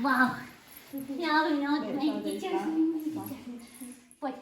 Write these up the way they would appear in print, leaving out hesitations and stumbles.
Wow. Now we know my teachers. What?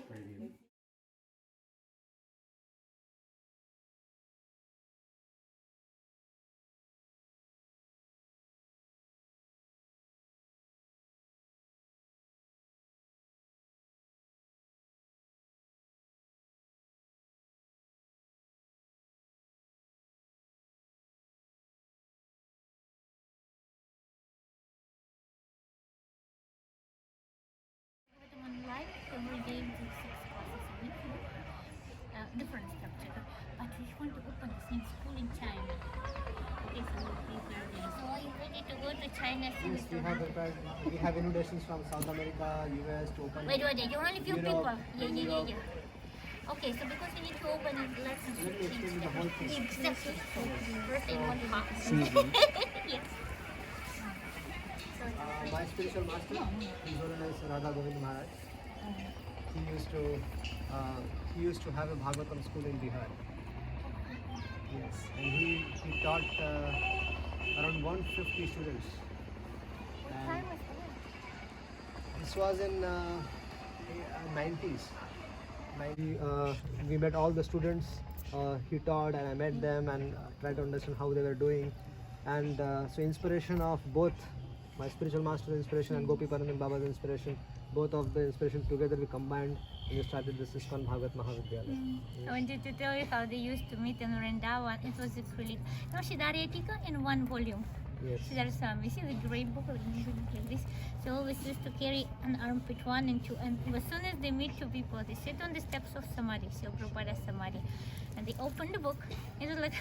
Every day we do 6 classes a week, different structure, but we want to open the same school in China. Okay, so we'll prepare there. So are you ready to go to China soon? Yes, we have invitations from South America, US to open. Wait, you're only few Europe, people. Yeah. Okay, so because we need to open it, let's explain the whole thing. exactly. First I want to talk. Yes. My spiritual master, his holy name is Radha Govind Maharaj. He used to have a Bhagavatam school in Bihar. Yes, and he taught around 150 students. What time was that? This was in 90s. We met all the students. He taught and I met them and tried to understand how they were doing. And so inspiration of both my spiritual master's inspiration and Gopi Paranam Baba's inspiration, both of the inspiration together we combined and we started this ISKCON Bhagavat Mahavidyalaya. I wanted to tell you how they used to meet in Vrindavan. It was acrylic. No, Siddhartha in one volume. Yes. Siddhartha, see the great book like this. So always used to carry an armpit 1 and 2, and as soon as they meet two people, they sit on the steps of Samadhi, so Prabhupada Samadhi, and they open the book. It was like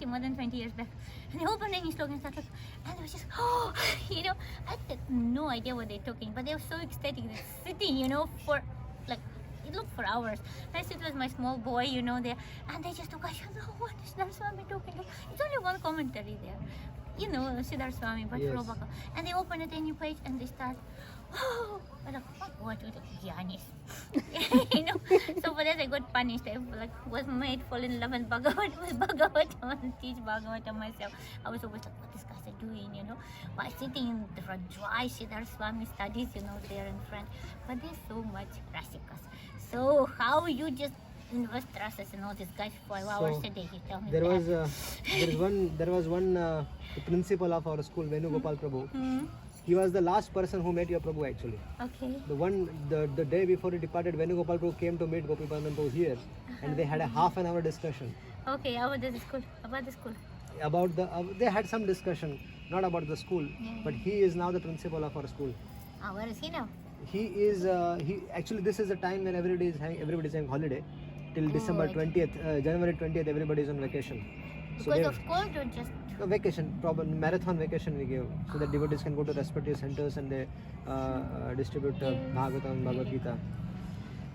more than 20 years back, and they opened any slogan and started, and it was just, oh, I had no idea what they're talking, but they were so ecstatic. They're sitting, for like, it looked for hours. I sit with my small boy, there, and they just took, I don't know what is Siddhartha Swami talking about. It's only one commentary there. Siddhartha Swami, but Yes. Prabhupada. And they open at any page and they start, oh, what with the Gyanis? So for that I got punished. I was made fall in love with Bhagavatam and teach Bhagavatam myself. I was always like, what these guys are doing, by sitting in the Vraджa, Siddhartha Swami studies, there in front. But there's so much rasikas. So how you just invest trusses and all these guys for 5 hours a day? You tell me There was one the principal of our school, Venu Gopal Prabhu. He was the last person who met your Prabhu actually. Okay. The day before he departed, Venu Gopal Prabhu came to meet Gopi Paranam Prabhu here, and they had a half an hour discussion. Okay, about the school. About they had some discussion, not about the school, but he is now the principal of our school. Where is he now? He is actually this is the time when everybody is having holiday till December 20th, January 20th. Everybody is on vacation. Because of cold or just? Vacation, probably marathon vacation we gave, so that devotees can go to respective centers and they distribute Bhagavatam, Bhagavad Gita.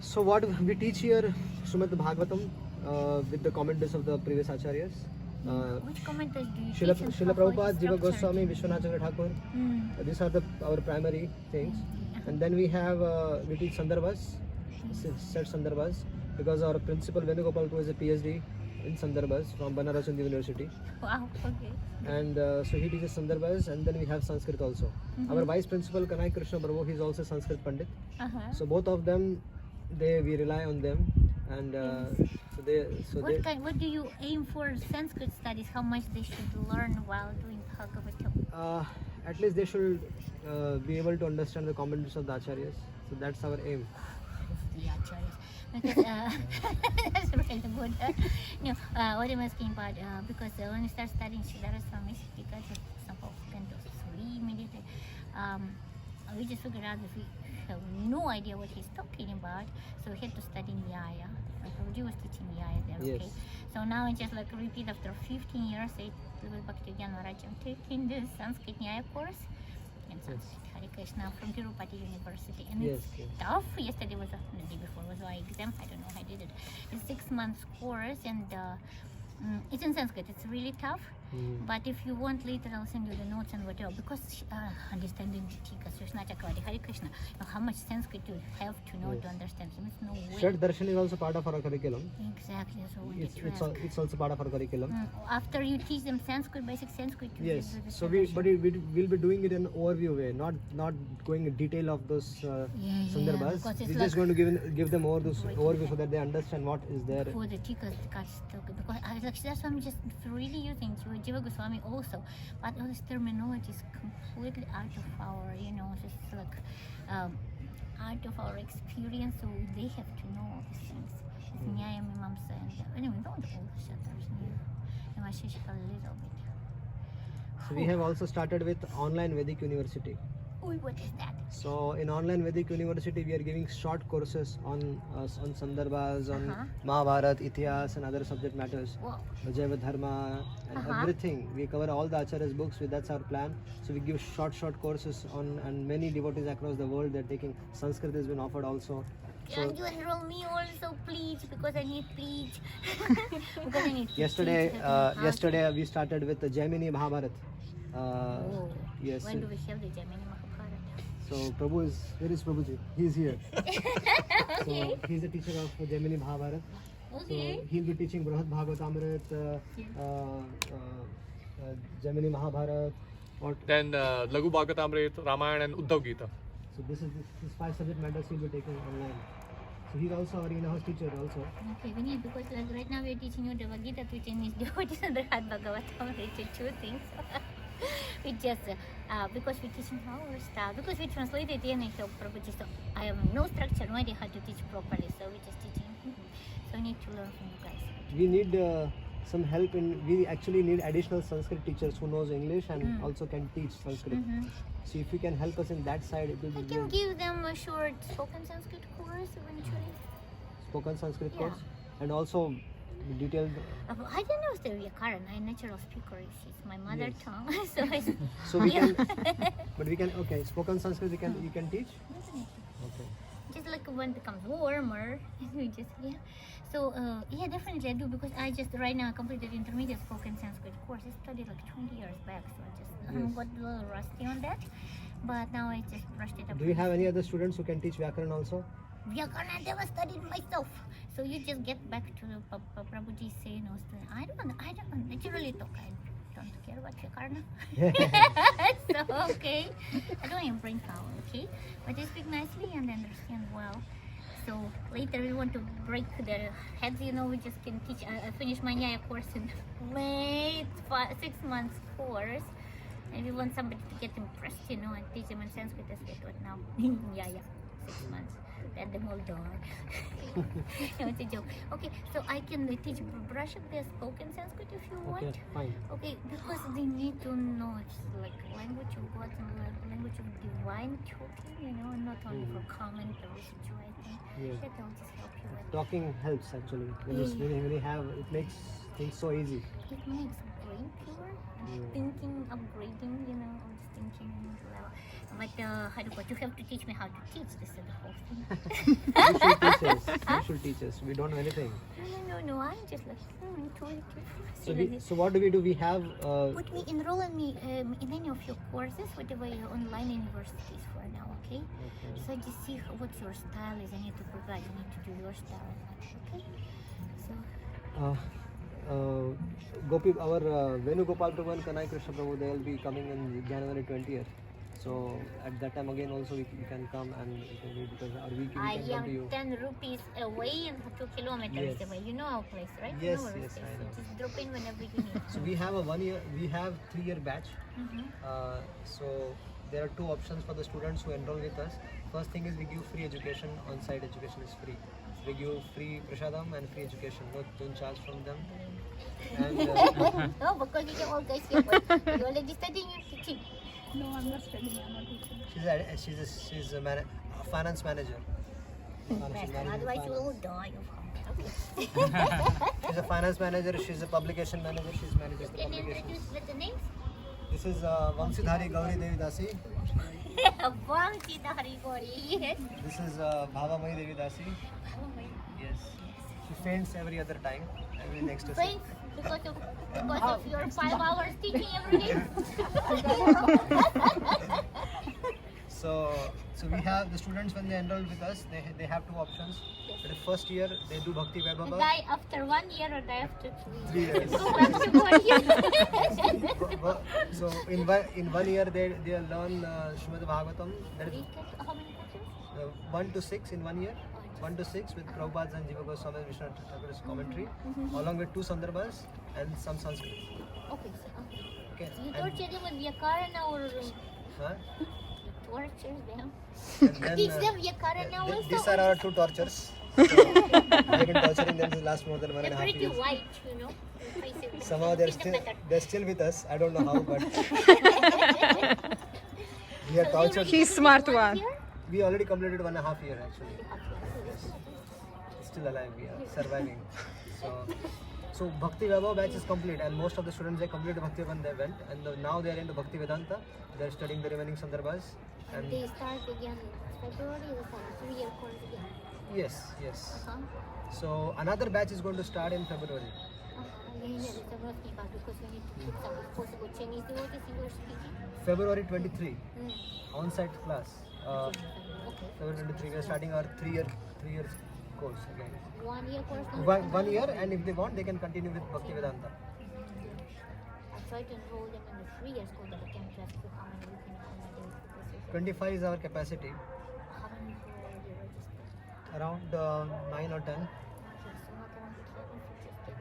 So what we teach here, Srimad Bhagavatam with the commentaries of the previous acharyas. Which commentaries do you Srila teach? Prabhupada, Jiva Goswami, Vishwanath Chandra Thakur. These are our primary things. And then we teach Sandarbhas, set Sandarbhas, because our principal Venugopal Prabhu is a PhD in Sandarbhas from Banaras Hindu University. Wow, okay. And so he teaches Sandarbhas, and then we have Sanskrit also. Our vice principal Kanai Krishna Prabhu, he is also Sanskrit Pandit. So both of them, we rely on them, and What do you aim for Sanskrit studies? How much they should learn while doing Bhagavatam? At least they should be able to understand the commentaries of the acharyas. So that's our aim. The acharyas. Because, that's really good. What I'm asking about, because when you start studying Siddhartha Swami, because of some folks can do three immediately, we just figured out that we have no idea what he's talking about, so we had to study Nyaya. Like Rudy was teaching Nyaya there, okay? Yes. So now it's just like repeat after 15 years, with Bhактиведанта Archha, I'm taking the Sanskrit Nyaya course in Sanskrit. Hare Krishna from Tirupati University, and it's tough. Yesterday was the day before was my exam. I don't know how I did it. It's 6 months course, and It's in Sanskrit. It's really tough. But if you want later, I'll send you the notes and whatever. Because understanding the Tika, Krishna Chakrati, Hare Krishna, how much Sanskrit you have to know to understand him. It's no way. Shad Darshan is also part of our curriculum. Exactly. So It's also part of our curriculum. After you teach them Sanskrit, basic Sanskrit. Yes. So we'll be doing it in an overview way, not going in detail of those sandarbhas. We're just going to give them over this overview so that they understand what is there. For the Tikas, because that's why I'm just really using Jiva Goswami also, but all this terminology is completely out of our, just like out of our experience. So they have to know all these things. Nyaya, Mimamsa, and anyway, not all the shatters. I must say a little bit. So we have also started with online Vedic University. What is that? So in online Vedic University, we are giving short courses on Sandarbhas, on Mahabharata, Itihas, and other subject matters. Wow. Jaiva Dharma and everything. We cover all the Acharya's books. That's our plan. So we give short courses on, and many devotees across the world they're taking. Sanskrit has been offered also. Can you enroll me also, please? Because I need please. Because I need yesterday we started with the Jaimini Mahabharata. Yes. When do we have the Jaimini Mahabharata? So Prabhu where is Prabhuji? He's here. So he's the teacher of Jaimini Mahabharata. Okay. So he'll be teaching Brahad Bhagavatamrit, Jaimini Mahabharata. Then Laghu Bhagavatamrit, Ramayana and Uddhav Gita. So this 5 subject matters he'll be taking online. So he's also our in-house teacher also. Okay, we need, because like right now we are teaching you the Gita to Chinese devotees and the Bhagavatam, it's 2 things. We just, because we're teaching our style, because we translated in it of Prabhuji, so I have no structure, no idea how to teach properly, so we're just teaching. So I need to learn from you guys. We need some help we actually need additional Sanskrit teachers who knows English and also can teach Sanskrit. So if you can help us in that side, it will be I can give them a short spoken Sanskrit course eventually. Spoken Sanskrit course? And also detailed... I don't know if they're Karan, I'm natural speaker, it's my mother tongue. So we can, but we can, okay, spoken Sanskrit you can teach? Definitely. Okay. Just like when it becomes warmer, we just, So, definitely I do, because I just right now completed intermediate spoken Sanskrit course. I studied like 20 years back, so I just got a little rusty on that. But now I just brushed it up. Do you have any other students who can teach Vyakaran also? Vyakaran I never studied myself. So you just get back to the Prabhuji say, I don't naturally talk. I don't care about Vyakaran. So, okay. I don't have brain power, okay? But I speak nicely and understand well. So later we want to break their heads, we just can teach. I finished my Nyaya course in May, 6 months course. And we want somebody to get impressed, and teach them in Sanskrit as we do it now. 6 months. Let them all die. It's a joke. Okay, so I can teach brush up their spoken Sanskrit if you want. Okay, fine. Okay, because they need to know it's like language of God and language of divine talking, and not only for commentary situation. That will just help you with. Talking helps actually. When you have, it makes things so easy. It makes brain pure, thinking, upgrading, all this thinking level. But you have to teach me how to teach. This is the whole thing. You should teach us. We don't know anything. No. I'm just like, So what do? We have... Put me, enroll me in any of your courses, whatever your online universities for now, okay? So just see what your style is. I need to provide. You need to do your style, okay? So... our Venu Gopal Prabhu and Kanai Krishna Prabhu, they will be coming in January 20th. So at that time again also we can come and we can read, because we can come to you. 10 rupees away and 2 kilometers away. You know our place, right? Yes, I know. Just drop in whenever you need. So we have a 3-year batch. So there are 2 options for the students who enroll with us. First thing is we give free education, on-site education is free. We give free prashadam and free education, don't charge from them. And no, because you all guys here, you're already studying, you're teaching. No, I'm not studying, I'm not teaching. She's a finance manager. Otherwise you will die of hunger. She's a finance manager, she's a publication manager, she's manages the Can you publications. introduce with the names? This is Vamsidhari Gauri Devi Dasi. Vamsidhari Gauri, yes. This is Bhavamai Devi Dasi. Yes. She faints every other time. I'm in ecstasy. Friends, because of your 5 hours teaching every day. So we have the students when they enroll with us, they have two options. The first year they do Bhakti Vaibhava. Die after 1 year or die after 3 3 years. Go back to 1 year. So in 1 year they learn Srimad Bhagavatam. That is How many classes? 1 to 6 in 1 year. 1 to 6 with Prabhupada's and Jiva Goswami and Vishnu Thakur's commentary, along with 2 Sandarbhas and some Sanskrit. Okay, so Okay. you torture them with Vyakarana or Huh? torture them? And then, Teach them Vyakarana also. these are our 2 tortures. So, they've been torturing them since last more than 1.5 They're pretty years. white, you know. their faces. Somehow they're Teach them still better. with us. I don't know how, but we are So tortured. they He's smart 1 one. year? We already completed 1.5 year actually. Still alive, we are surviving. So Bhakti Vaibhava batch is complete, and most of the students they completed Bhakti Vaibhava they went, and now they are into Bhaktivedanta. They are studying the remaining Sandarbhas. And They start again February, they start 3-year course again. yes. Uh-huh. So another batch is going to start in February. Yeah, that's what I was asking about because we need to put some if possible Chinese devotees English speaking. February 23, Mm. on-site class. Okay. February 23, we are starting our 3 year course again. 1 year course. now? 1 year, and if they want, they can continue with Bhaktivedanta. I try to enroll them in the 3-year school, but I can't just how many we can accommodate. 25 is our capacity. How many people are you registered? Around 9 or 10. Okay, so not around 11 to just get.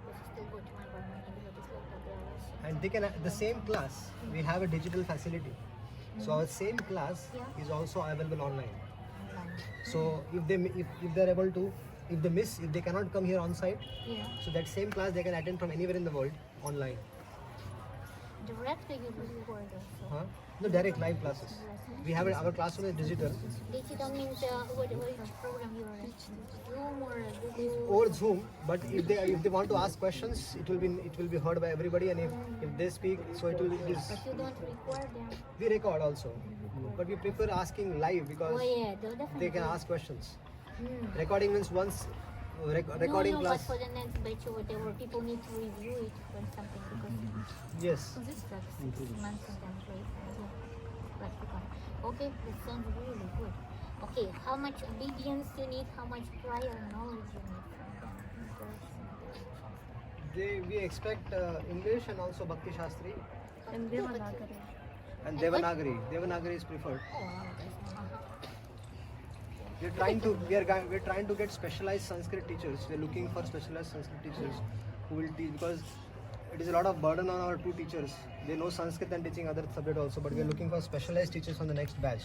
This is still good to my one money, but it's like the girls. And they can the same class. We have a digital facility, so our same class Yeah. is also available online. Online. So if they're able to, if they cannot come here on site, Yeah. so that same class they can attend from anywhere in the world online. Direct or you record also? Huh? No, direct live classes. We have our classroom is digital. Digital means which program you are in? Zoom or Google? Over Zoom, but if they want to ask questions, it will be heard by everybody, and if they speak, so it will. But you don't record them. We record also, but we prefer asking live because Oh yeah, definitely. they can ask questions. Mm. Recording means once recording no, class. but for the next batch or whatever, people need to review it or something because Yes. this is like 6 months and then practical. Okay, that sounds really good. Okay, how much obedience you need, how much prior knowledge you need from them? We expect English and also Bhakti Shastri And Devanagari. and Devanagari. Devanagari is preferred. Oh, that's We're trying to get specialized Sanskrit teachers. We're looking for specialized Sanskrit teachers who will teach, because it is a lot of burden on our 2 teachers. They know Sanskrit and teaching other subject also, but we're looking for specialized teachers on the next batch.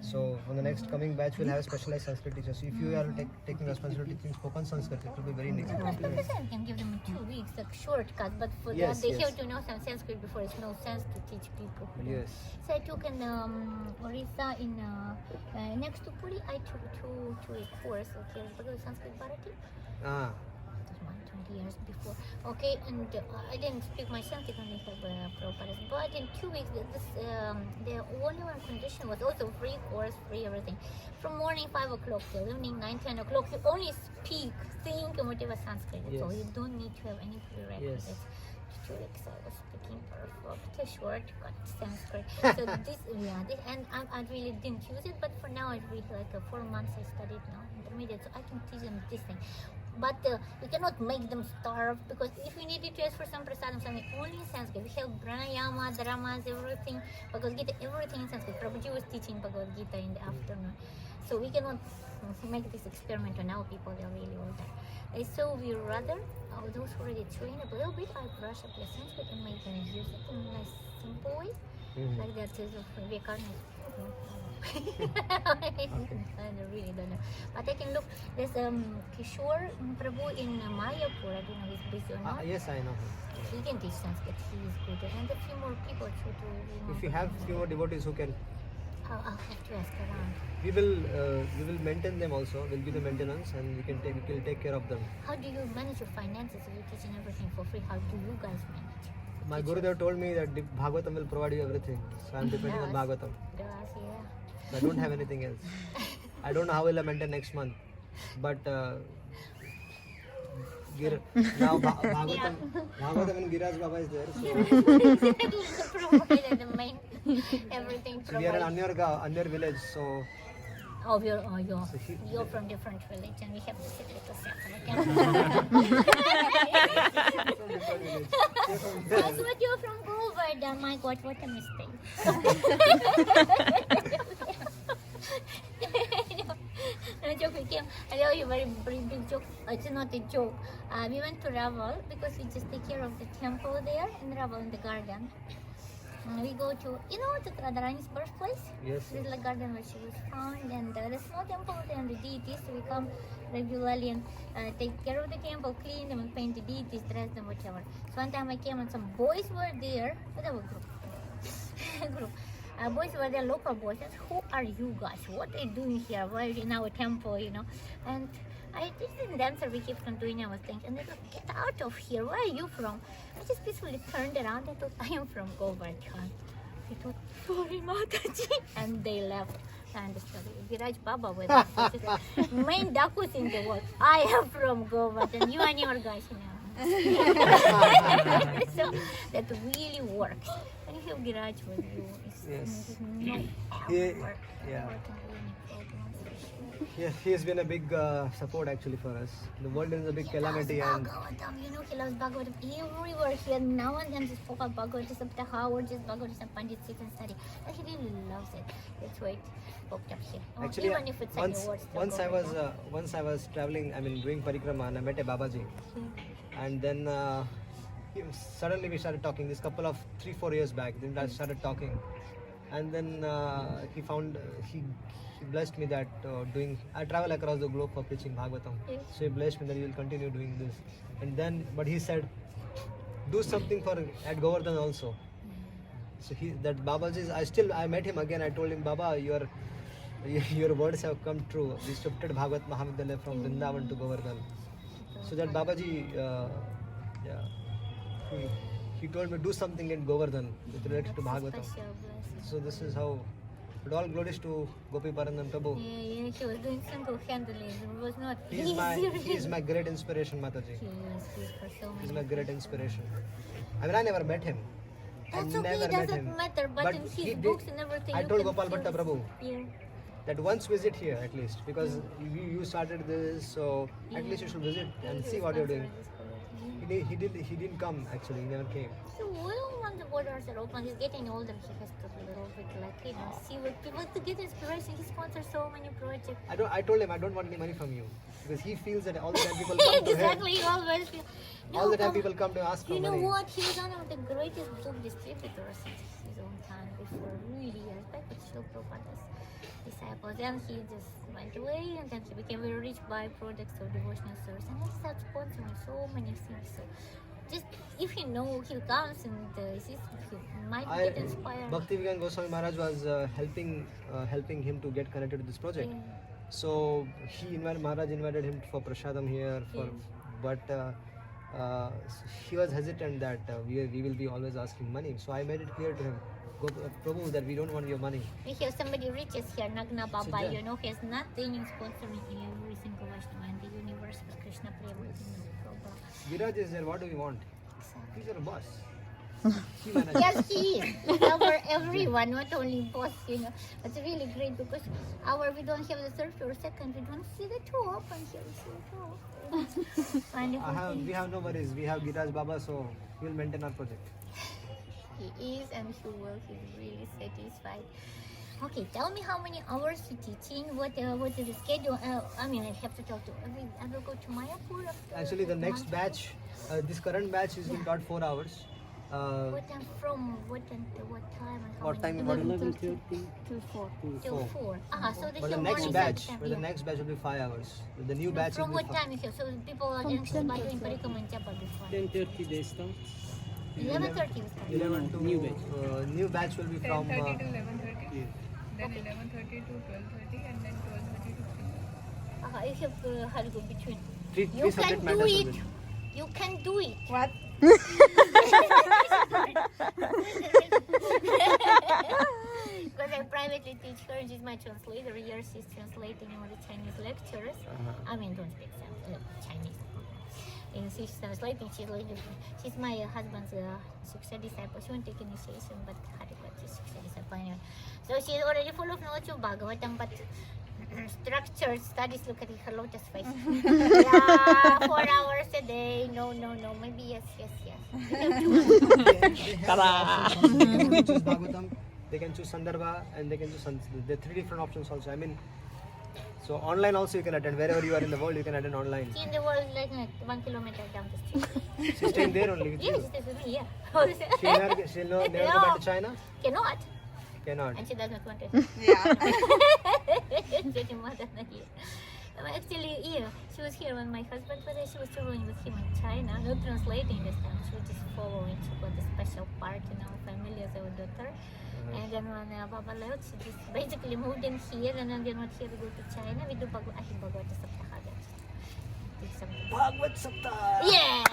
So on the next coming batch, we'll have specialized Sanskrit teachers. So if you are taking responsibility teaching spoken Sanskrit, it will be very neat. Professor can give them in 2 weeks, like shortcut, but for Yes, that they yes. have to know some Sanskrit before. It's no sense to teach people. Yes. So I took an Orissa in next to Puri. I took a course. Okay, because Sanskrit Bharati. Ah. That was 20 years before. Okay, and I didn't speak my Sanskrit only have Prabhupada's. But in 2 weeks, the only one condition was also free course, free everything. From morning 5 o'clock till evening 9-10 o'clock, you only speak, think, and whatever Sanskrit. Yes. So you don't need to have any prerequisites. Yes. 2 weeks I was speaking perfect, shortcut Sanskrit. So and I really didn't use it, but for now I really like 4 months I studied now, intermediate, so I can teach them this thing. But we cannot make them starve, because if we needed to ask for some prasadam, something only in Sanskrit. We have pranayama, dramas, everything, Bhagavad Gita, everything in Sanskrit. Prabhuji was teaching Bhagavad Gita in the afternoon. So we cannot make this experiment on our people, they're really all there. So we rather, those who already trained a little bit, I brush up the Sanskrit and make them use it in a nice, simple way. Like that is of Vikarna. I really don't know. But I can look, there's Kishore Prabhu in Mayapur, I don't know if he's busy or not. Yes, I know. He can teach Sanskrit, he is good. And a few more people to If you have few more devotees who can, I'll have to ask around. we will maintain them also. We'll give the maintenance, and we will take care of them. How do you manage your finances if you're teaching everything for free? How do you guys manage? My Gurudev told me that Bhagavatam will provide you everything. So I'm depending on Bhagavatam. I don't have anything else. I don't know how will I maintain next month, but Now Bhagavatam and Giraj Baba is there. So, The provider, the main everything so we are in provided. Anyar village. So Oh, you're he- from different village and we have the secret to separate. That's what you're from Govardhane. My God, what a mistake. A joke we came. I tell you very big joke. It's not a joke. We went to Raval because we just take care of the temple there in Raval in the garden. We go to, the Radharani's birthplace? Yes. This is the garden where she was found, and the small temple and the deities. So we come regularly and take care of the temple, clean them, and paint the deities, dress them, whatever. So one time I came and some boys were there. Whatever group. Boys were there, local boys. I said, who are you guys? What are you doing here? Why are you in our temple, And I didn't answer. We kept on doing our things. And they said, get out of here. Where are you from? I just peacefully turned around. I thought, I am from Govardhane. I thought, sorry, Mataji. And they left. And the story. Viraj Baba with us. She said, main Dakus in the world. I am from Govardhane. You and your guys now. So that really works. When you have Viraj with you, it's Yes. no He- work. yeah. Working really problems. yeah, he has been a big support actually for us. The world is a big calamity, He loves and Bhagavatam. He loves Bhagavatam everywhere. Here now and then just spoke about Bhagavatam, Saptaha, or just Bhagavatam, Pandit sit and study. And he really loves it. That's why it popped up here. actually Even if it's once any words. once I was traveling, doing parikrama, and I met a Babaji, and then suddenly we started talking. This couple of 3-4 years back, then I started talking, and then he found he blessed me that I travel across the globe for preaching Bhagavatam. Yeah. So he blessed me that you will continue doing this, and then but he said, do something at Govardhan also. So that Babaji, I met him again. I told him, Baba, your words have come true. We shifted Bhagavat Mahavidyalaya from Vrindavan to Govardhan. So that Babaji, he told me do something in Govardhan with related to Bhagavatam. Special blessing. So this is how. But all glories to Gopi Paranam Prabhu. Yeah, he was doing single-handedly. It was not He easy. is my great inspiration, Mataji. He's for so He's many. my great inspiration. I never met him. That's I okay, never it met doesn't him. matter. But in his he books and everything, I you told can Gopal feel Bhatta Prabhu Yeah. that once visit here at least, because you started this, so at least you should visit and see what you're doing. He didn't come actually. He never came. So well, when the borders are open, he's getting older. He has to be a little bit see what people to get inspiration. He sponsors so many projects. I told him I don't want any money from you because he feels that all the time people come to him. Exactly, always. All the time people come to ask for You know money. what? He was one of the greatest book distributors in his own time before really years back with Srila Prabhupada's disciples. Then he just went away and then he became very rich byproducts of devotional service. And he started sponsoring so many things. So just if you know he comes and he might get inspired. Bhaktivinoda Goswami Maharaj was helping him to get connected to this project. Yeah. So Maharaj invited him for prasadam here, but he was hesitant that we will be always asking money. So I made it clear to him, Prabhu, that we don't want your money. We have somebody riches here, Nagna Baba, So he has nothing in sponsoring every single Vaishnava in the universe with Krishna Prema. Viraj is there, what do we want? He's our boss. He Yes, he is. Over everyone, not only boss, It's really great because we don't have the third or second, we don't see the top, and here we see the top. Wonderful we have no worries. We have Giraj Baba, so he will maintain our project. He is and he will. He's really satisfied. Okay, tell me how many hours you teaching, what is the schedule? I have to talk to I will go to Mayapur after. Actually, the next batch, this current batch is being taught 4 hours. What time from what time to what time? And how What many time? 11:30 to 4. till 4. So But the next batch, will be 5 hours. The new batch From will be what time you have? So people are anxious by doing parikram and japa before. 10:30 they start. 11:30 we start. 11 to New batch. New batch will be from 10:30 to 11:30, yeah. then 11:30 to 12:30, and then 12:30 to 3. You have how to go between. three You subject can do matters. it. You can do it. What? Because I privately teach her, she's my translator. Here she's translating all the Chinese lectures. Don't speak Chinese. and she's translating. She's my husband's Shiksha disciple. She won't take initiation, but she's Shiksha disciple anyway. So she's already full of knowledge of Bhagavatam, but structured studies, look at her lotus face. Yeah, 4 hours a day. No, maybe yes. They can choose Bhagavatam, they can choose Sandarbha, and they can choose there are 3 different options also. I mean, so online also you can attend. Wherever you are in the world, you can attend online. She in the world like 1 kilometer down the street. She's staying there only with Yes, you. she stays with me, yeah. She'll never go back to China? Cannot. Cannot. And she does not want it. Yeah. Actually, yeah, she was here when my husband was there. She was traveling with him in China, not translating this time. She was just following. She got the special part in our family as our daughter. And then when Baba left, she just basically moved in here, and then they're not here to go to China. We do Bhagavad Saptaha. Bhagavad Saptaha! Yeah!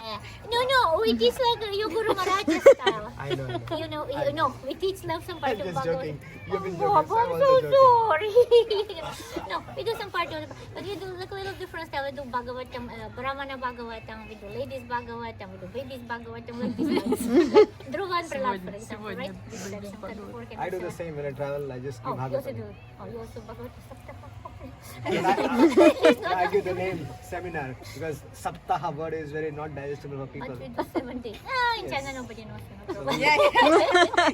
No, we teach like your Guru Maharaja style. I know. You know, we teach like some part I'm of just Bhagavad. joking. You've been Oh, joking. I'm I'm so also joking. sorry. No, we do some part of it, but we do like a little different style. We do Bhagavatam, Brahmana Bhagavatam, we do ladies Bhagavatam, we do babies Bhagavatam, like this. Dhruva and Prahlad, for example, right? I do the same when I travel. I just give Oh, you also Bhagavatam. do. Oh, you also Bhagavatam Saptaha. I give the name seminar because Saptaha word is very not digestible for people. But we do 7 days. Ah, in China nobody knows. No problem.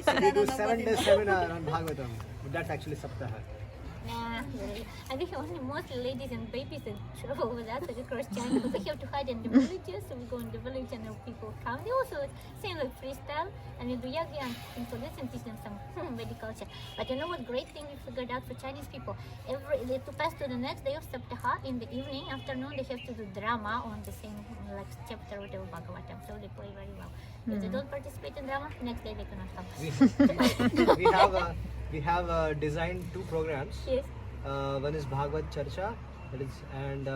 So we do 7-day seminar on Bhagavatam. But that's actually Saptaha. Nah, really. I think only mostly ladies and babies that travel with us across China because we have to hide in the villages. So we go in the village and then people come. They also sing like freestyle and we do yagya and things like this and teach them some Vedic culture. But you know what great thing we figured out for Chinese people? To pass to the next day of Saptaha, in the evening, afternoon, they have to do drama on the same like chapter of the Bhagavatam. So they play very well. If they don't participate in drama, next day they cannot come. We have designed 2 programs. Yes. One is Bhagavad Charcha, that is, and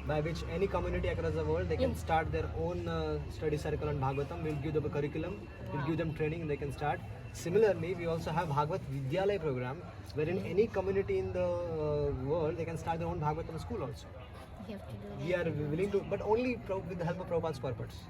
by which any community across the world they can start their own study circle on Bhagavatam. We'll give them a curriculum, we'll give them training, and they can start. Similarly, we also have Bhagavad Vidyalaya program, wherein any community in the world they can start their own Bhagavatam school also. You have to do that. We are willing to, but only with the help of Prabhupada's purpose.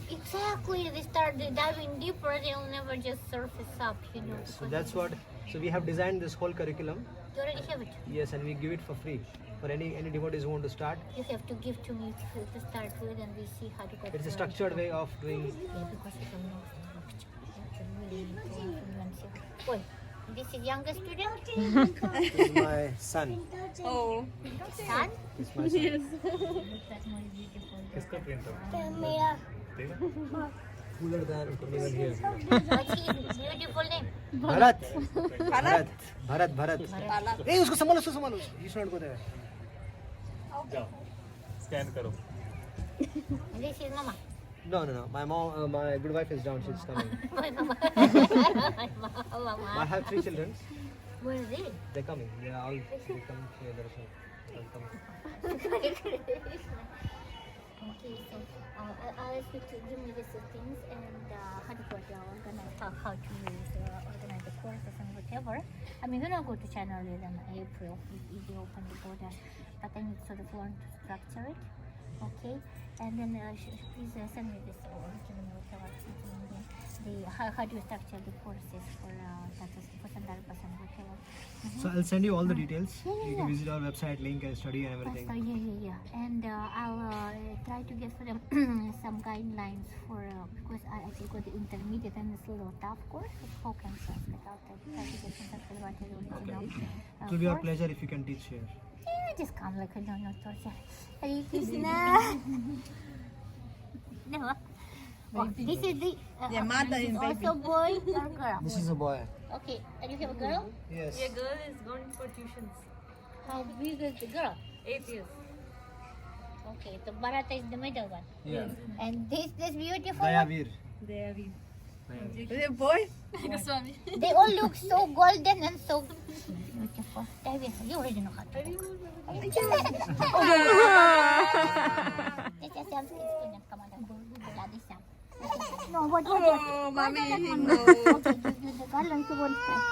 Exactly, they start diving deeper, they'll never just surface up, you know. So that's what. So we have designed this whole curriculum. You already have it. Yes, and we give it for free for any devotees who want to start. You have to give to me to start with, and we see how to get. It's a structured way of doing. Yeah, because you don't know structure. That's a really influential. Boy, this is youngest student. This is my son. Oh. Son. This is my son. That's more beautiful. Cooler than even here. What's his beautiful name? Bharat. Bharat. Hey, usko संभालो. You should not go there. जाओ scan करो. And this is Mama. No. My mom, my good wife is down. She's coming. My Mama. Mama. I have 3 children. Where are they? They're coming. They are all coming together. So I'll come. Okay, so I'll ask you to give me the settings and how to organize, how to organize the courses and whatever. I mean, we're not going to China earlier than April if they open the border, but I need sort of learn to structure it. Okay, and then please send me this or give me whatever. How do you structure the courses for Sandarbhas and whatever. So I'll send you all the details. You can Yeah. visit our website, link and study and everything. Yeah. And I'll try to get for them some guidelines for because I actually got the intermediate and it's a little tough course. It's spoken Sanskrit. I'll try to get some Sanskrit about the original. It will be our pleasure if you can teach here. Yeah, just come like I don't know torture. Hare Krishna. No. Oh, this is the Yeah, mother this is is baby. also boy or girl? This is a boy. Okay, and you have a girl? Yes. Yeah, girl is going for tuitions. How big is the girl? 8 years. Okay, so Bharata is the middle one. Yeah. And this beautiful one? Dayaveer. They are in. Is it a boy? Goswami. They all look so golden and so beautiful. David, you already know how to talk. This is a Sanskrit student. Come on, Bloody Sam. No, what? Oh, mommy, he knows. Okay, the garland to one side.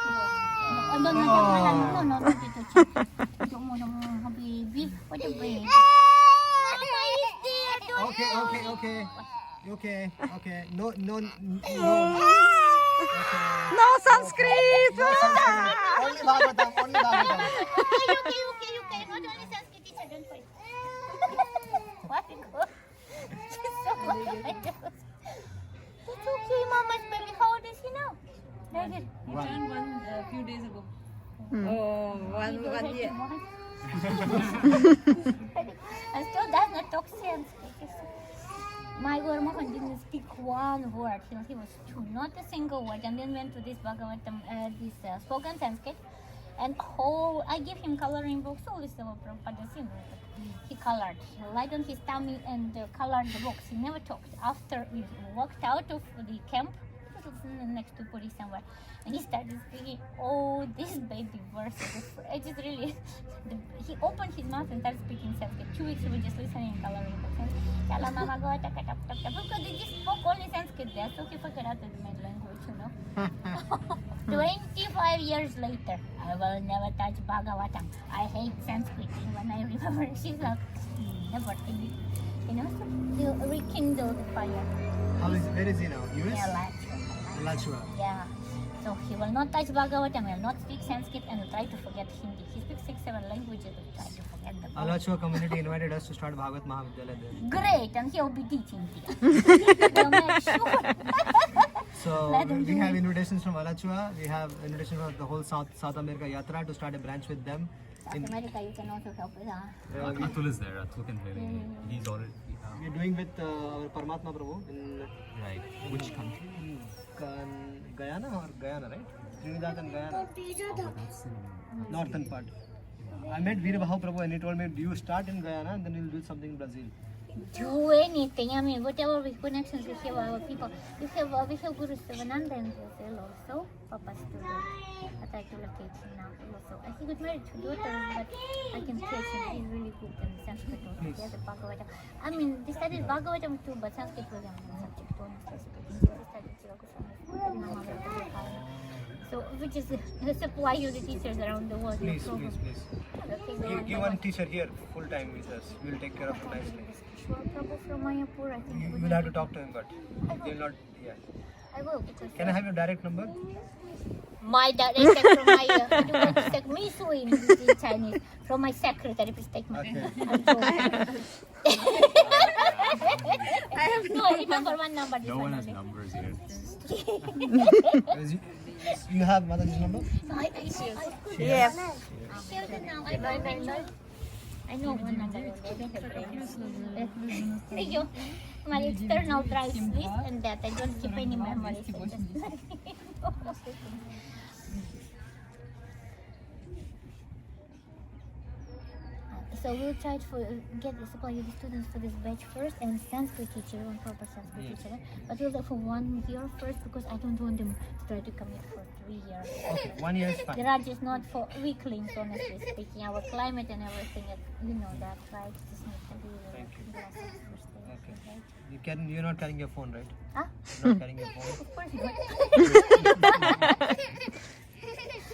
Oh, no, don't touch it. Don't, baby. What a baby. Mama is there. Don't Okay. No. No Sanskrit! No Sanskrit. Only Bhagavatam. Okay. Not only Sanskrit teacher, don't fight. What? She's so It's okay, Mama's baby. How old is he now? He turned one a few days ago. Oh, one year. And still does not talk Sanskrit. My Gurmukhan didn't speak one word. He was true, not a single word. And then went to this Bhagavatam, spoken Sanskrit. And I gave him coloring books. All this Prabhupada, he colored. He lied on his tummy and colored the books. He never talked. After we walked out of the camp, it was next to Puri somewhere, and he started speaking. Oh, this baby verses. It is really. He opened his mouth and started speaking Sanskrit. 2 weeks we were just listening and coloring books. Chala mama go taka tap tap tap. Because they just spoke only Sanskrit there, so he forgot the main language, 25 years later, I will never touch Bhagavatam. I hate Sanskrit. When I remember, she's like, never think. So he rekindled the fire. Where is he now? US? Yeah, Alachua. yeah. So he will not touch Bhagavatam, will not speak Sanskrit, and will try to forget Hindi. He speaks 6-7 languages, will try to forget them. Alachua community invited us to start Bhagavat Mahavidyalaya there. Great, and he'll be teaching here. We'll make sure. So Let him we do have it. invitations from Alachua. We have invitation from the whole South America Yatra to start a branch with them. South America, you can also help with Atul is there. Atul can play. He's already. We're doing with our Paramatma Prabhu in Right. Which country? Guyana, right? Trinidad and Guyana. Northern part. I met Veerabhav Prabhu and he told me, do you start in Guyana and then we'll do something in Brazil. do anything. I mean, whatever with connections we have our people. We have Guru Sivananda in Brazil also, Papa's student. I try to locate him now also. He got married to daughters, but I can teach him. He's really good in Sanskrit. He has a Bhagavatam. I mean, they studied Bhagavatam too, but Sanskrit was their main subject, honestly speaking. They studied Chirakusana. So, which is supply you the teachers around the world. Please. Okay, Give one teacher here full time with us. We'll take care of him nicely. Prabhu from Mayapur, I think. You will have to talk to him, but they'll not. Yeah. I will. Because Can I have your direct number? my director from my me suing in Chinese from my secretary. Please take my. Okay. I have no remember one number. No one has numbers here. You have Mataji's number? No, I Yes. shared it now. I know one number. Thank you. My external drive this and that. I don't keep any memories. So we'll try to get the supply of the students for this batch first and Sanskrit teacher, one proper Sanskrit teacher. But we'll do for 1 year first because I don't want them to try to commit for 3 years. Okay, 1 year is The fine. Raj is not for weaklings, honestly speaking. Our climate and everything, you know that, right? Just need to be glasses first. Okay. You're not carrying your phone, right? Huh? You're not carrying your phone. Of course not.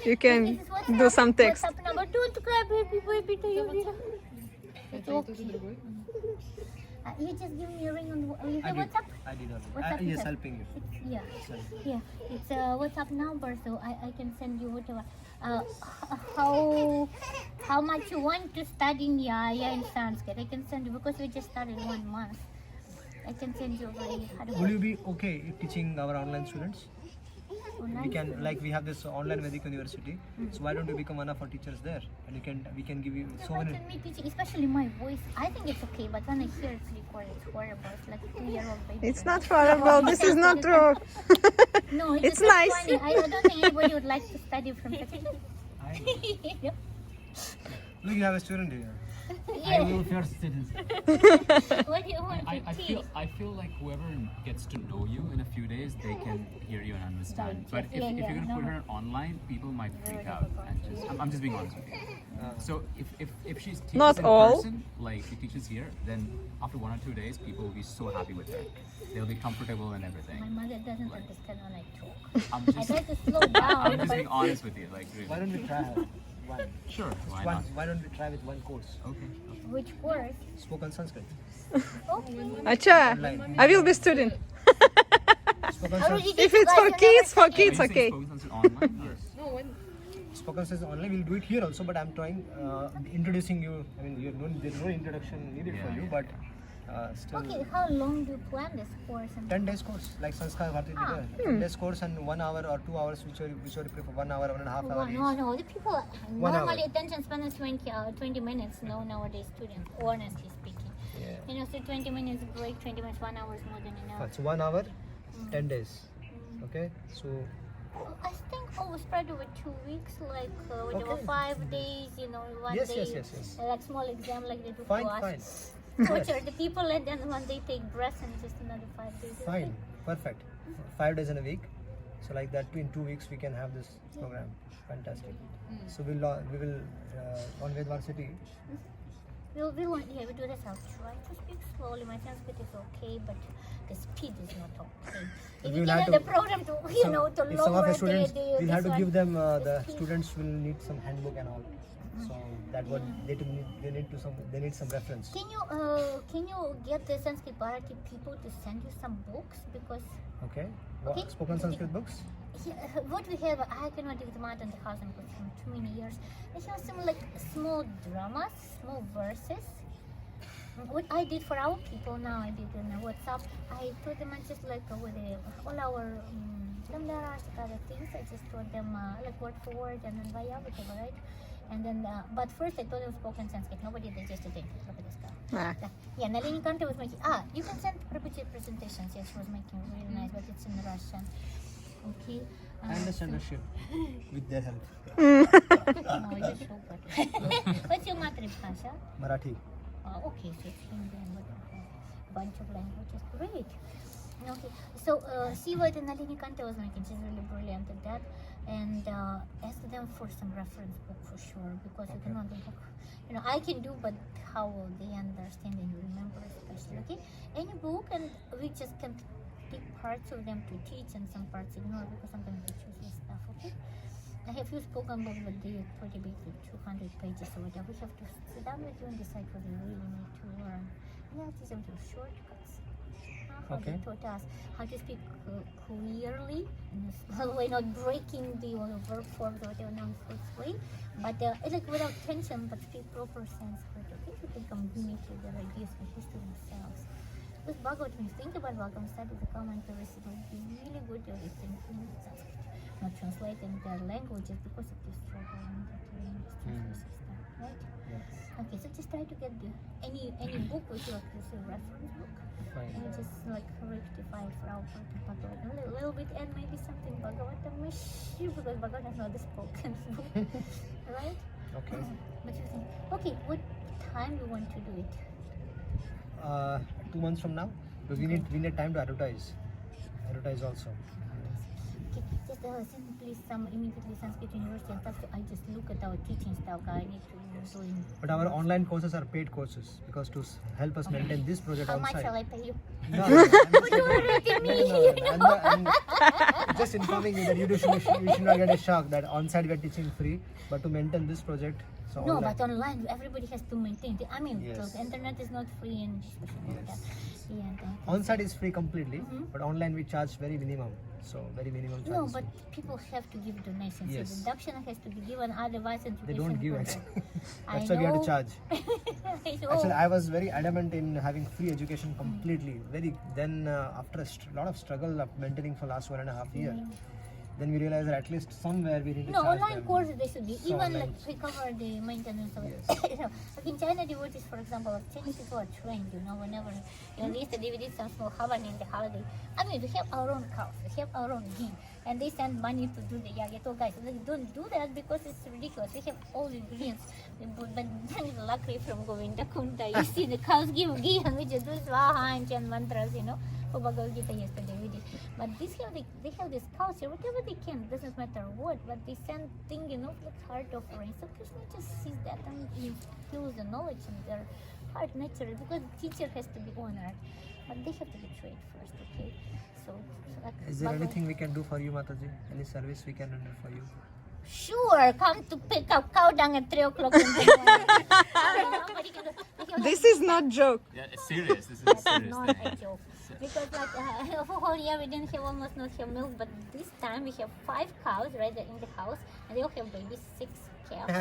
You can This is what's do up. some text. WhatsApp number. Don't cry, baby, do you read? It's okay. You just give me a ring on you have WhatsApp? I did already. WhatsApp Yes, is helping you. Yeah. It's a WhatsApp number, so I can send you whatever. How much you want to study in in Sanskrit? I can send you because we just started 1 month. I can send you over. Will you be okay teaching our online students? We can, like, we have this online Vedic university. So why don't you become one of our teachers there? And we can give you so many. Me teaching, especially my voice. I think it's okay, but when I hear it's recorded, it's horrible. It's like a 2-year-old baby. It's not horrible. This is not true. No, It's just nice. funny. I don't think anybody would like to study from such a Look, you have a student here. Yeah. Your students. What do you want to teach? I feel like whoever gets to know you in a few days, they can hear you and understand. But if you're gonna put her online, people might freak out. And I'm just being honest with you. So if she's teaches Not in all. person, like she teaches here, then after 1 or 2 days, people will be so happy with her. They'll be comfortable and everything. My mother doesn't understand when I talk. I'm I just try to slow down. I'm just being honest with you, like Why really. don't we try one? Sure, why One. not? Why don't we try with one course? Okay. Which course? Spoken Sanskrit. Archa, I will be student. If it's for kids, okay. Spoken Sanskrit online? Yes. Spoken says online. We'll do it here also, but I'm trying introducing you. I mean, there's no introduction needed for you, but still. Okay, how long do you plan this course? 10 days course, like Sanskar Bharti did. 10 days course and 1 hour or 2 hours, which you prefer, 1 hour, 1.5 hours. No, the people, 1 normally hour. attention span is 20 minutes, no, nowadays students, honestly speaking. Yeah. You know, so 20 minutes break, 20 minutes, 1 hour is more than enough. So 1 hour, 10 days. Okay, so I think spread over 2 weeks, like whatever, Okay. 5 days, you know, one Yes, day, yes. like small exam like they do Fine, to us. fine. Torture the people and then one day take breath and just another 5 days. Fine, perfect. 5 days in a week. So like that, in 2 weeks we can have this program. Fantastic. So we will on Vedvar City. We'll do this. I'll try to speak slowly. My Sanskrit is okay, but the speed is not okay. If you We'll can have have the to- program to, If some of lower the students, the we'll have this to give one. them the speed. students will need some handbook and all. So that what they need some reference. Can you get the Sanskrit Bharati people to send you some books, because Okay. Okay. Spoken Sanskrit books. what we have, I cannot do them out in the house because from too many years. They have some like small dramas, small verses. What I did for our people now, I did in WhatsApp. I told them I just like with all our other things. I just told them like word for word and then via whatever, right? And then, but first I told them spoken Sanskrit. Nobody digested it. Look at this guy. Yeah, Nalini Kanta was making. You can send Prabhuji presentations. Yes, she was making really nice, but it's in Russian. Okay. I understand Russian with their help. Oh, you're so good. What's your Matribhasha? Marathi. Okay, so it's Hindi and a bunch of languages. Great. Okay, so see what Nalini Kanta was making. She's really brilliant at that. And ask them for some reference book for sure, because you cannot do book. You know, I can do, but how will they understand and remember especially? Okay, any book, and we just can pick parts of them to teach and some parts ignore, because sometimes we choose this stuff. Okay. I have few spoken books, but they are pretty big, like 200 pages or whatever. We have to sit down with you and decide what we really need to learn. Yeah, these are shortcuts. How Okay. they taught us how to speak clearly in a small way, not breaking the verb forms or whatever non-forcefully, but like without tension, but speak proper Sanskrit. Okay, so they can communicate their ideas and history themselves. With Bhagavad, when you think about Bhagavad, study the commentaries, it will be really good to think in Sanskrit, not translating their languages because of this struggle and that language system, right? Yes. Okay, so just try to get any book which you like to say reference book. Fine. And just like rectify it for our Bhagavad a little bit, and maybe something Bhagavatam-ish, because Bhagavad is not the spoken book, right? Okay. But you think, okay, what time you want to do it? 2 months from now, because we need time to advertise also. Okay, just send me please some immediately Sanskrit University and stuff. So I just look at our teaching stuff. I need to do in. But our online courses are paid courses, because to help us maintain this project How on much site. shall I pay you? No, I'm just informing you that you should not get a shock that on site we are teaching free, but to maintain this project. So No, online. but online everybody has to maintain. I mean, Yes. the internet is not free and especially like that. Yeah, On site is free completely, but online we charge very minimum. So very minimum no, charges. but people have to give donations. Yes. So deduction has to be given, otherwise education They don't give will it. go. That's I why we have know. to charge. I know. Actually, I was very adamant in having free education completely. After a lot of struggle of maintaining for last 1.5 years, then we realized that at least somewhere we need to No, charge online them. courses they should be. So Even online- like we cover the maintenance of it. Yes. You know, like in China devotees, for example, Chinese people are trained, whenever yesterday we did some small havan in the holiday. I mean, we have our own cows, we have our own ghee, and they send money to do the yagya. So guys, like, don't do that because it's ridiculous. We have all the ingredients. But then luckily from Govinda Kunda, you see the cows give ghee and we just do swaha and chant mantras, for Bhagavad Gita yesterday we did. But they have this culture, whatever they can, doesn't matter what, but they send thing, like heart offering. So Krishna just sees that and infuse the knowledge in their heart naturally, because the teacher has to be honored. But they have to be trained first, okay? So like Is there Bhagavad- anything we can do for you, Mataji? Any service we can render for you? sure, come to pick up cow dung at 3 o'clock in the morning. Nobody can do. This is not joke. Yeah, it's serious. This is a serious Not thing. a joke. Because like for whole year we didn't have almost not have milk, but this time we have 5 cows right in the house, and they all have babies, 6 calves.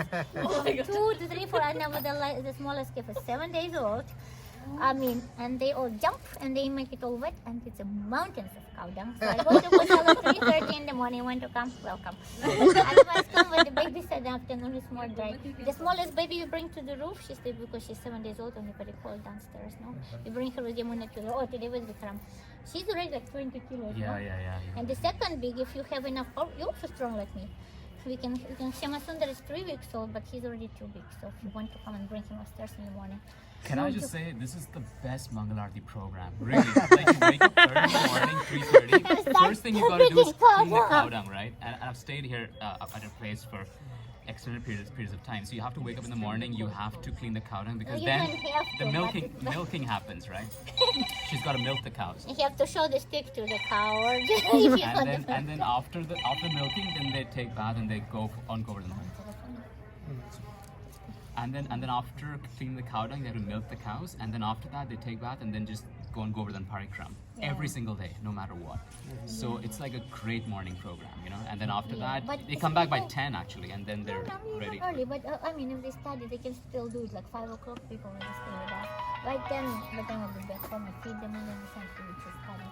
2 to 3, 4, and now the smallest calf is 7 days old. I mean, and they all jump and they make it all wet, and it's a mountains of cow dung. So I go to Kosala 3:30 in the morning. Want to come? Welcome. Otherwise, come when the baby said the afternoon is more dry. The smallest baby we bring to the roof. She's there because she's 7 days old and we very cold downstairs. No, we bring her with Yamuna to the. Oh, today was Vikram. She's already like 20 kilos. Yeah, no? yeah. And the second big, if you have enough power, you're also strong like me. We can Shamasundar is 3 weeks old, but he's already too big. So if you want to come and bring him upstairs in the morning. Can I just say, this is the best Mangalarti program. Really. Like, you wake up early in the morning, 3:30. First thing you gotta do is clean the cow dung, right? And I've stayed here at a place for extended periods of time. So you have to wake up in the morning, you have to clean the cow dung, because then the milking happens, right? She's got to milk the cows. You have to show the stick to the cow. Or if you And then after milking, then they take bath and they go on Govardhane. And then after cleaning the cow dung, they have to milk the cows, and then after that they take bath and then just go and Govardhane parikram every single day, no matter what. So it's like a great morning program, you know. And then after that, but they come back by 10 actually, and then they're ready. Not early, but I mean, if they study, they can still do it. Like 5 o'clock, people will stay with us. By then, the time will be back home and feed them, and then the Sanskrit to study.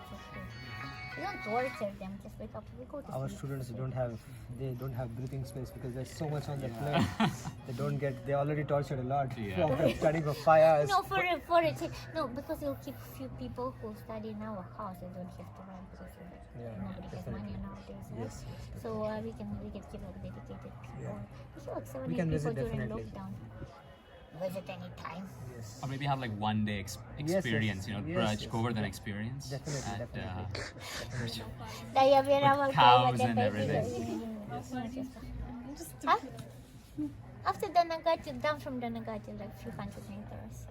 We don't torture them. Just wake up. We go to Our sleep. students don't have breathing space because there's so much on the plate. They already tortured a lot. Yeah. From studying for 5 hours. No, no, because you'll keep few people who study in our house. They don't have to run because nobody has money nowadays. Right? Yes. So we can keep like dedicated people. Yeah. We have like 70 We can people visit during definitely. lockdown. Visit anytime. Yes. Or maybe have like 1 day experience, you know, Yes, Braj, yes. Govardhane experience. Definitely. With cows and everything. Huh? After Danagati, down from Danagati, like few hundred meters.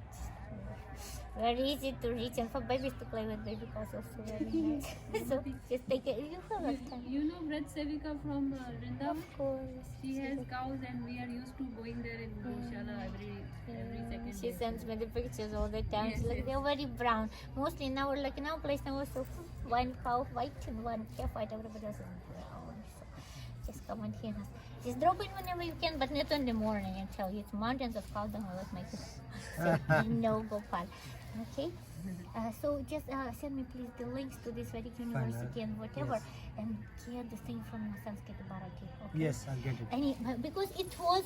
It's very easy to reach, and for babies to play with baby cows also very nice. So just take it. You have a time. You know Braj Sevika from Vrindavan? Of course. She has cows and we are used to going there in Goshala every second She day. sends me the pictures all the time. Yes, Like yes. they're very brown. Mostly now, like in our place, now also 1 cow white and 1 calf white. Everybody else is brown. So just come and hear us. Just drop in whenever you can, but not in the morning. I tell you, it's mountains of cow dung will make it. So, no, Gopal. Okay. So just send me please the links to this Vedic university and whatever, and get the thing from Sanskrit Bharati. Okay? Yes, I'll get it. Because it was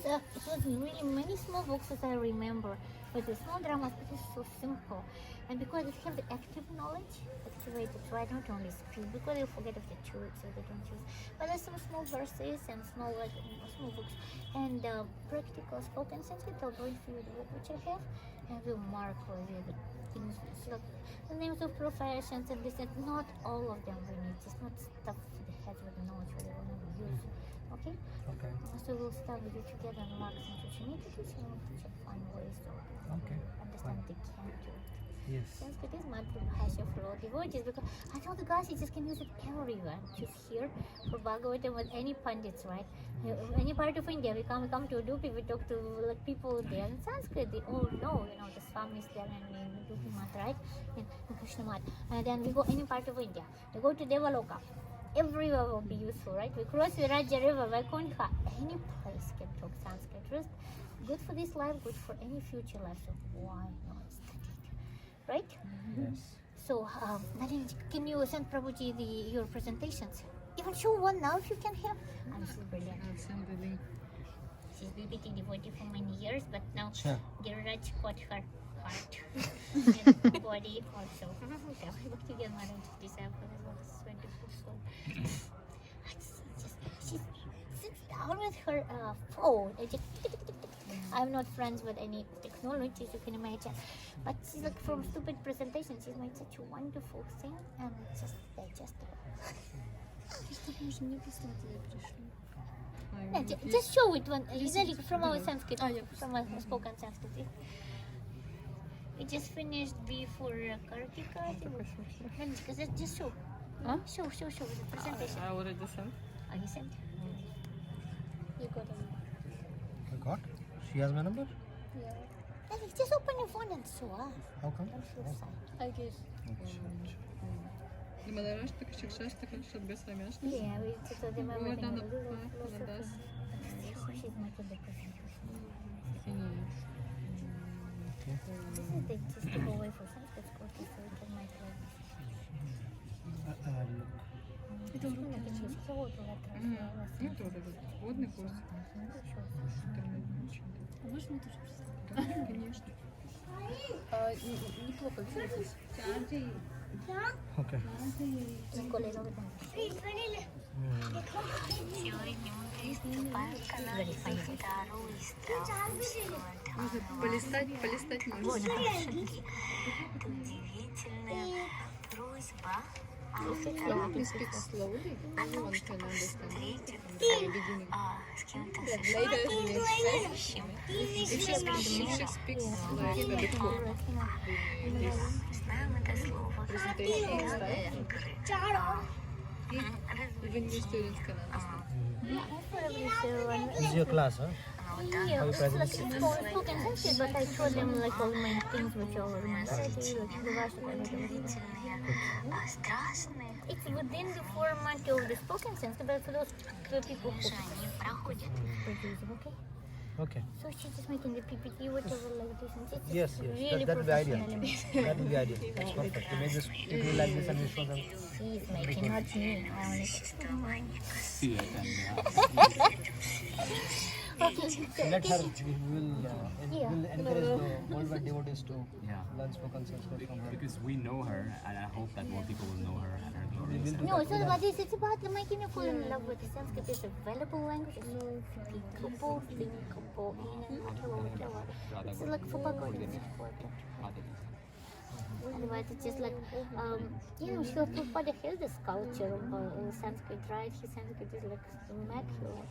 really many small books as I remember, with the small dramas, but it's so simple. And because it have the active knowledge, activated, right? Not only speak, because they forget of the truth, so they don't use. But there's some small verses and small books, and practical spoken Sanskrit. I'll go through the book which I have, and we'll mark for you the things, like the names of professions and this, and not all of them we need. Just not stuff for the heads with the knowledge what they want to use. Okay? Okay. So we'll start with you together and mark some which you need to do, so you want to find ways to Okay. understand they can do it. Yes. Sanskrit is Matrabhasha for all devotees, because I told the guys you just can use it everywhere. Just here for Bhagavatam with any pundits, right? Any part of India, we come to Udupi, we talk to like people there in Sanskrit. They all know, the Swamis there and in Udupi Mat, right? In Krishna Mat. And then we go any part of India. We go to Devaloka. Everywhere will be useful, right? We cross the Vraja river, Vaikuntha. Any place can talk Sanskrit. Just good for this life, good for any future life. So why not study it? Right? Yes. So, Nalin, can you send Prabhuji your presentations? Even show one now if you can have. I'm so brilliant. I'll send the link. She's BBT devotee for many years, but now Sure. Giriraj got her heart and body also. Bhaktivinoda Maharaj disciple was wonderful soul. She sits down with her phone. I'm not friends with any technology, as you can imagine. But she's like from stupid presentation. She's made such a wonderful thing, and it's just digestible. Just show it one. From our Sanskrit, from our spoken Sanskrit. We just finished before Kartika. Just show. Huh? Show the presentation. I already sent. Oh, you sent? You got a number. I got? She has my number? Yeah. Just open your phone and so How come? don't feel sad. I guess. Limalarashtık, şıkşaştık, şıkbesamıştık. Yeah, we told them everything. Oradan da She's Nadas. making the presentation. They just to go away for Sanskrit courses so we can make like Это урок. Водный курс. Можно тоже Да, конечно. неплохо училась. Чарджи. Okay. Полистать можно. Please speak slowly. Everyone can understand. If she speaks like a bit more. Presentation style. Even new students can understand. This is your class, huh? Yeah, How you it's present? like spoken Sanskrit, but I showed them like all my things which are in Marathi, like it's within the format of the spoken Sanskrit, but for those people who produce, okay? Okay. So she's just making the PPT, whatever like this, and it's Yes, really that will be ideal. professional. That will be ideal. That's perfect. You make this degree like this and you show them. She's making, not me. I only See it okay, so Let her, we'll encourage the worldwide devotees to Yeah. learn spoken Sanskrit from her. Because we know her, and I hope that more people will know her and her glories. no, it's not about this. It's about making you fall in love with Sanskrit. It's a valuable language. It's like for Bhagavad. It's important. Otherwise, it's just like, Srila Prabhupada has this culture of Sanskrit, right? His Sanskrit is like immaculate.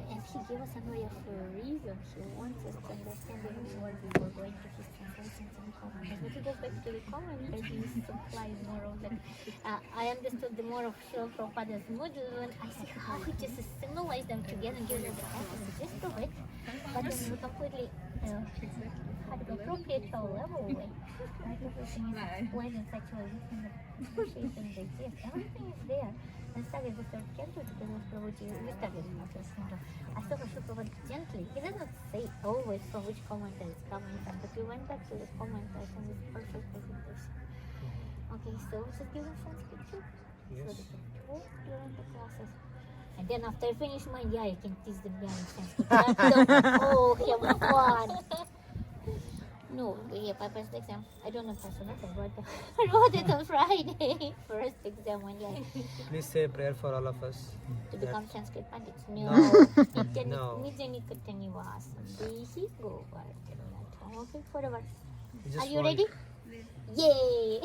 And he gave us a way for a reason. He wants us to understand the word before going to his translations and comments. But he goes back to the comments, he supplies more of like, I understood the more of Srila Prabhupada's mood when I see how he just assimilates them together and gives us the essence just of it, but in a completely appropriate level way. Right? Everything is explained in such a way we can appreciate and digest. Everything is there. And started the third canto because Prabhuji, we started the first canto. I saw Prabhupada gently. He doesn't say always from which commentary it's coming from, but we went back to the commentary and it's perfect presentation. Okay, so we should give them Sanskrit too. So they can talk during the classes. And then after I finish mine, I can teach them down in Sanskrit. Oh, have fun. No, we have my first exam. I don't know if I wrote it on Friday. First exam one year. Please say a prayer for all of us. To become Sanskrit Pandits. No. No. Okay, forever. We just Are you want- ready? Yay!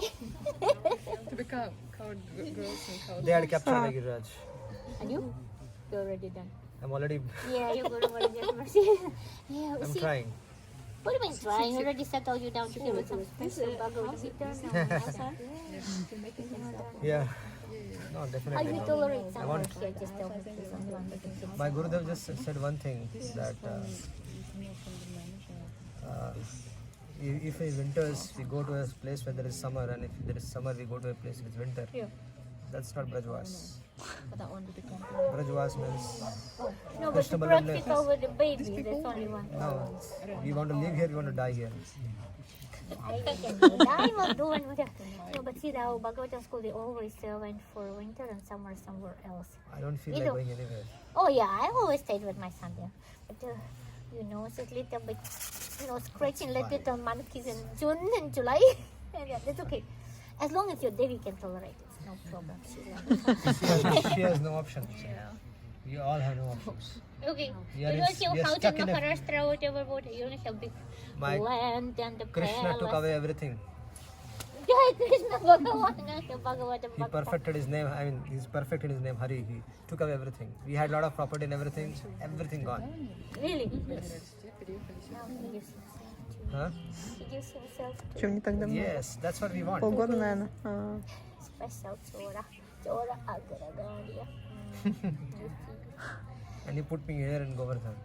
To become coward girls and coward. They had captured my Giriraj. And you? You're already done. I'm already. Yeah, you're going to mercy. Yeah, I'm see. trying. What do you mean trying? You already settled you down here with some special Bhagavad Gita. Yeah. No, How definitely. you tolerate I someone want. here? Just tell me please on the one. My Gurudev just said one thing that if in winters we go to a place where there is summer, and if there is summer we go to a place with winter. Yeah. That's not Brajvas. But that one with the camera. Brajvas means No, but Krishna to Balaram practical with the baby, there's only one. no. We want to live here, we want to die here. I can do that. I will do one with that. No, but see, the Bhagavatam school, they always went for winter and summer somewhere else. I don't feel You like don't- going anywhere. Oh, yeah, I always stayed with my son there. But, it's a little bit, scratching little monkeys in June and July. And yeah, that's okay. As long as your Devi can tolerate it, it's no problem. She has no option. We all have no options. Okay, We are you in- don't see we are how stuck in in a- Maharashtra, whatever, you don't have big My land and the Krishna palace. took away everything. Jai Krishna Bhagavan, Bhagavatam He perfected his name. I mean, he's perfect in his name, Hari. He took away everything. We had a lot of property and everything. Everything gone. Really? Now he gives himself Huh? He gives himself to Чем не так давно? Yes, that's what we want. Полгода, наверное. А. special Chora Agaragalia. And you put me here in Govardhane.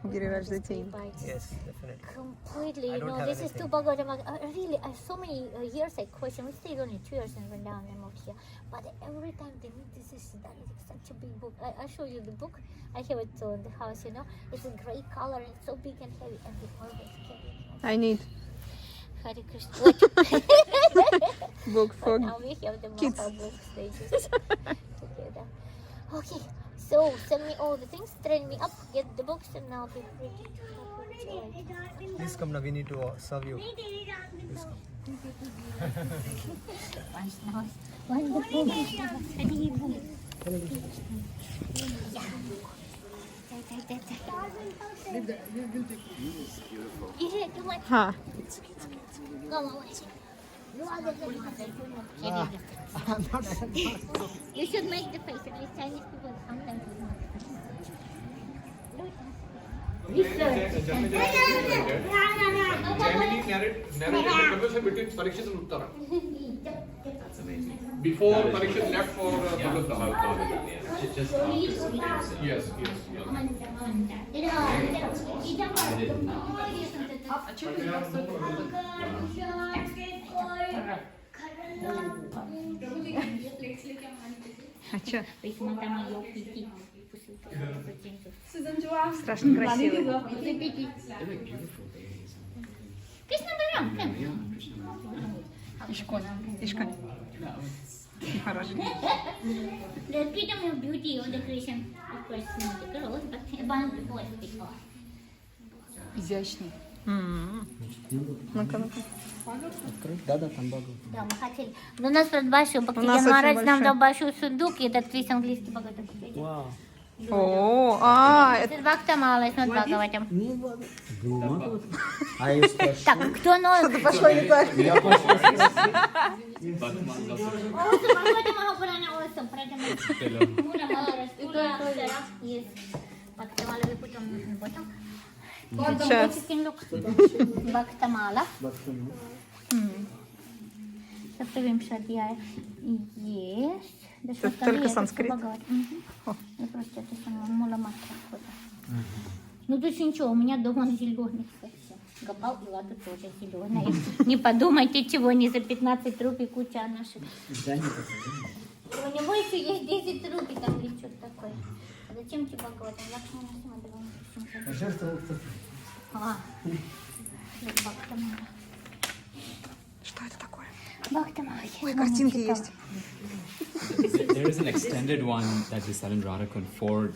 Giriraj the team. Yes, definitely. Completely, I you don't know, have this is anything. too Bhagavatam. Really, so many years I question. We stayed only 2 years and went down and moved here. But every time they meet, this is that is such a big book. I'll show you the book. I have it in the house, you know. It's a gray color and it's so big and heavy, and we always carry it. I need Hare Krishna. book for Now we have the kids. Maha books, they just together. Okay, so send me all the things, train me up, get the books, and I'll be ready to have Please come now, we need to serve you. Please come. Wonderful. Is it too much? Huh. Go away. You are the You should make the face. At least Chinese people sometimes do not. Generally narrate the conversation between Parikshit and Uttara. That's amazing. Before Parikshit left for Bhagavatam. Just after. Yes, yes, yes. Арча. Страшно Страшно красивый. Krishna Balaram, come. Ишка. Хороший. The freedom of beauty of the creation, of course, not the girls, but among the boys before. Изящный. Ну-ка, ну-ка. Да, там Бхагават. Да, мы хотели. Но у нас вот большой У нас Бхактивиданта очень Махарадж нам большой. дал большой сундук, и этот весь английский Бхагаватам. Wow. О, Это это Бхактамала, это not Бхагаватам. I used to Так, кто носит? пошло не так. Also Bhagavatam Mahapurana also, Pradama. Mula Maharaj, Mula Apsara. Yes. Bhaktamala we put on the bottom. Сейчас. You can look. Bhaktamala. Саптавимшадьяя. Yes. Это только санскрит? О. Я просто это самое мула матра. Ну тут ничего, у меня дома зеленый совсем. Гопал и ладу тоже зеленая. Не подумайте, чего не за 15 рупий куча наших. У него еще есть 10 рупий, там или что-то такое. А зачем тебе Бхагаватам? Лакшмана Симадхава. Бхактамала. Что это такое? Бхактамала. Ой, картинки есть. There is an extended one that we sell in Radhakund, four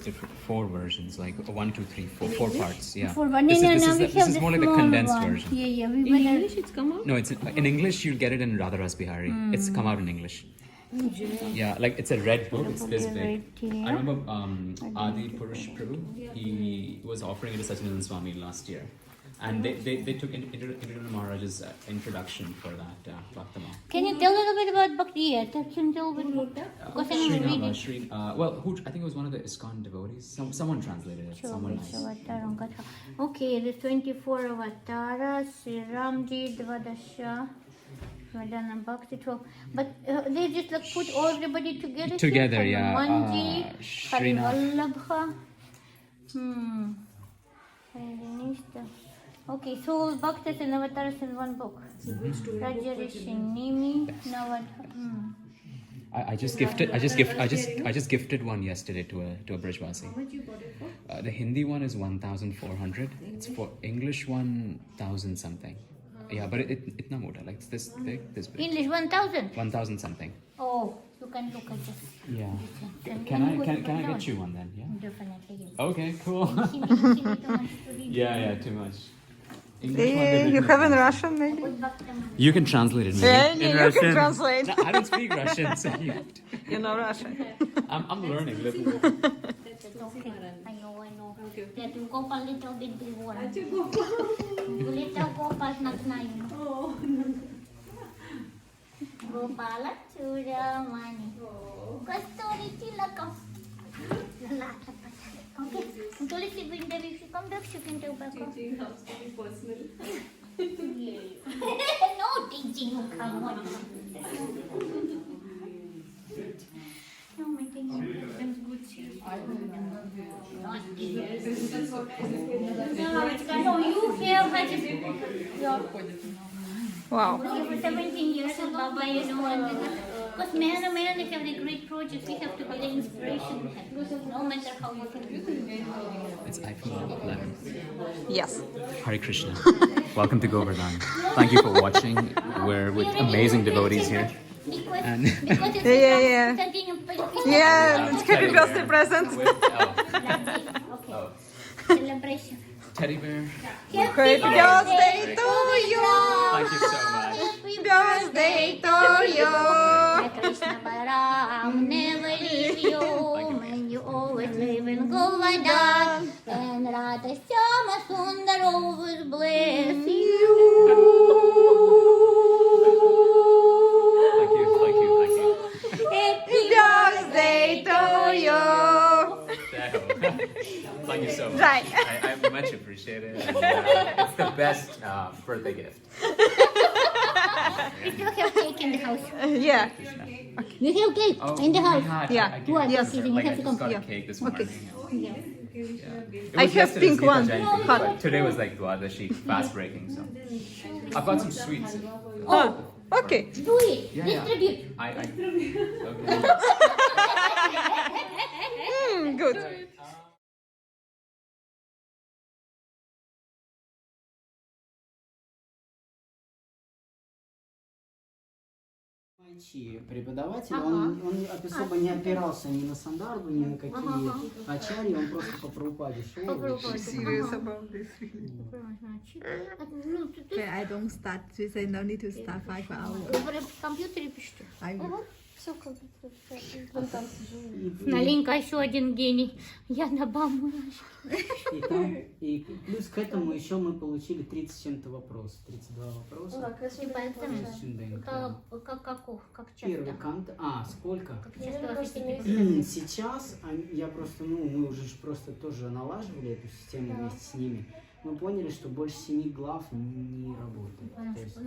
versions, like 1, 2, 3, 4 parts. Yeah. This is more like the condensed version. Yeah, we In English it's come out? No, it's in English. You'll get it in Radha Ras Bihari. It's come out in English. Yeah, like it's a red book. It's this big. I remember Adi Purush Prabhu. He was offering it to Satyananda Swami last year, and they took Indra Maharaj's introduction for that Bhaktamal. Can you tell a little bit about Bhakti? Yeah, can you tell a bit about that? Because I never read it. I think it was one of the ISKCON devotees. Someone translated it. Someone nice. Okay, the 24 avatars, Sri Ramji, Dvadasha, Vedana Bhakti 12. But they just like put all everybody together. Together, yeah. Manji, Srinath. Harivallabha. Okay, so all bhaktas and avatars in one book. Raja Rishi, Nimi, Navadha. I just gifted one yesterday to a Brajvasi. The Hindi one is 1,400. It's for English 1,000 something. Yeah, but it's not moda, like it's this thick, this big. English 1,000. 1,000 something. Oh, you can look at this. Yeah. And Can I put it get you one then? Yeah. Definitely, yes. Okay, cool. She too much to read. Yeah, too much. English one Hey, they you didn't have in have. Russian maybe? You can translate it. Maybe. Yeah, in you Russian. can translate. No, I don't speak Russian, so You know Russian. I'm learning little bit. Okay, I know. That you go a little bit before. Little Gopal Naknayu. Gopala Churamani. Kasturi Tilakam. Okay, Tulsi Bindevi, if you come back, you can take back. Teaching has to be personal. No teaching, come on. No, my teaching. That's good. No, you have had your Вау. for 17 years and Baba, you know, and because man, they have the great projects. We have to be the inspiration, no matter how we can do. It's iPhone 11. Yes. Hare Krishna. Welcome to Govardhane. Thank you for watching. We're with amazing devotees here. And Yeah. Yeah, it's happy birthday present. Celebration. Teddy bear. Happy birthday to you. Thank you so much. Birthday to you. Krishna Balaram never leave you, and you always live in Govardhane, and Radha Syama Sundar always bless you. Thank you. Happy Birthday to you. Thank you so much. Right. I much appreciate it. And, it's the best birthday gift. We still have cake in the house. Yeah. We have cake in the house. Yeah. Yes. Like, I You have to just come. got a cake this morning. Yeah. It I was have yesterday's pink Gita one. Jayanti, Hot. but today was like Dwadashi, fast breaking. So I've got some sweets. Oh, okay. Do it. Yeah. Distribute. Okay. Good. Преподаватель, он особо не опирался ни на Сандарбу, ни на какие ачарьи, он просто по Прабхупаде шел. Serious about this. I don't start. She said no need to start 5 hours. В компьютере пишите. I will. Все как Наленька еще один гений. Я на бамбуке. И плюс к этому еще мы получили 30 с чем-то вопросов, 32 вопроса. Типа экзамен. Как часто? Первый кант. Сколько? Как часто вас эти Сейчас я просто, мы уже просто тоже налаживали эту систему вместе с ними. Мы поняли, что больше 7 глав не работает. То есть,